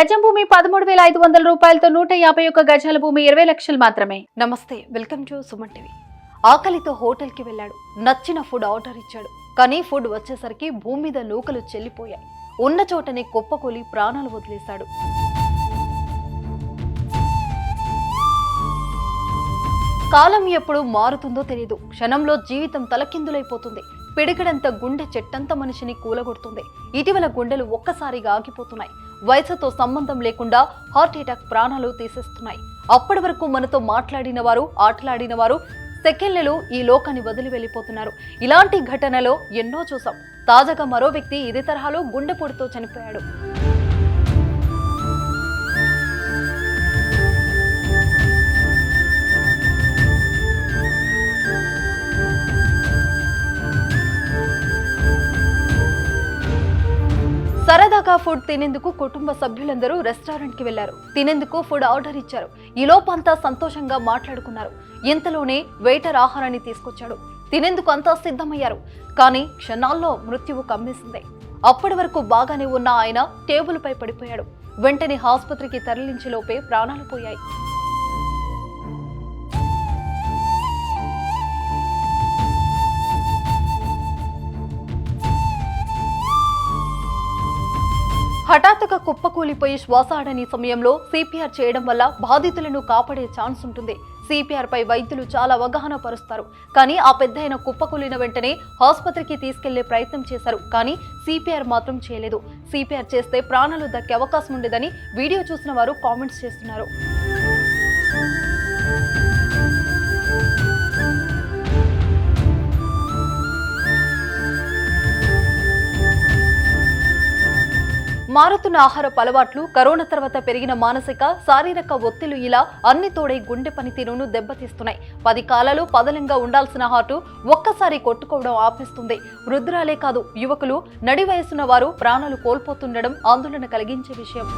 గజం భూమి 13,500 రూపాయలతో 151 గజాల భూమి 20 లక్షలు మాత్రమే. నమస్తే, వెల్కమ్ టు సుమన్ టీవీ. ఆకలితో హోటల్కి వెళ్ళాడు, నచ్చిన ఫుడ్ ఆర్డర్ ఇచ్చాడు. కానీ ఫుడ్ వచ్చేసరికి భూమి మీద నూకలు చెల్లిపోయాయి. ఉన్న చోటనే కుప్పకూలి ప్రాణాలు వదిలేశాడు. కాలం ఎప్పుడు మారుతుందో తెలియదు. క్షణంలో జీవితం తలకిందులైపోతుంది. పిడికిడంత గుండె చెట్టంత మనిషిని కూలగొడుతుంది. ఇటీవల గుండెలు ఒక్కసారిగా ఆగిపోతున్నాయి. వయసుతో సంబంధం లేకుండా హార్ట్ అటాక్ ప్రాణాలు తీసేస్తున్నాయి. అప్పటి వరకు మనతో మాట్లాడిన వారు, ఆటలాడిన వారు సెకండ్లలో ఈ లోకాన్ని వదిలి వెళ్ళిపోతున్నారు. ఇలాంటి ఘటనలో ఎన్నో చూసాం. తాజాగా మరో వ్యక్తి ఇదే తరహాలో గుండెపోటుతో చనిపోయాడు. సరదాగా ఫుడ్ తినేందుకు కుటుంబ సభ్యులందరూ రెస్టారెంట్ కి వెళ్లారు. తినేందుకు ఫుడ్ ఆర్డర్ ఇచ్చారు. ఈ లోపంతా సంతోషంగా మాట్లాడుకున్నారు. ఇంతలోనే వెయిటర్ ఆహారాన్ని తీసుకొచ్చాడు. తినేందుకు అంతా సిద్ధమయ్యారు. కానీ క్షణాల్లో మృత్యువు కమ్మేసింది. అప్పటి వరకు బాగానే ఉన్న ఆయన టేబుల్ పై పడిపోయాడు. వెంటనే ఆసుపత్రికి తరలించే లోపే ప్రాణాలు పోయాయి. హఠాత్తుగా కుప్పకూలిపోయి శ్వాస ఆడని సమయంలో సిపిఆర్ చేయడం వల్ల బాధితులను కాపాడే ఛాన్స్ ఉంటుంది. సిపిఆర్ పై వైద్యులు చాలా అవగాహన పరుస్తారు. కానీ ఆ పెద్దయిన కుప్పకూలిన వెంటనే ఆసుపత్రికి తీసుకెళ్లే ప్రయత్నం చేశారు. కానీ సిపిఆర్ మాత్రం చేయలేదు. సిపిఆర్ చేస్తే ప్రాణాలు దక్కే అవకాశం ఉండేదని వీడియో చూసిన వారు కామెంట్స్ చేస్తున్నారు. మారుతున్న ఆహారపు అలవాట్లు, కరోనా తర్వాత పెరిగిన మానసిక, శారీరక ఒత్తిళ్లు ఇలా అన్ని తోడై గుండె పనితీరును దెబ్బతీస్తున్నాయి. 10 కాలాలు పదలంగా ఉండాల్సిన హార్టు ఒక్కసారి కొట్టుకోవడం ఆపేస్తుంది. వృద్ధురాలే కాదు, యువకులు, నడి వయసున్న వారు ప్రాణాలు కోల్పోతుండడం ఆందోళన కలిగించే విషయం.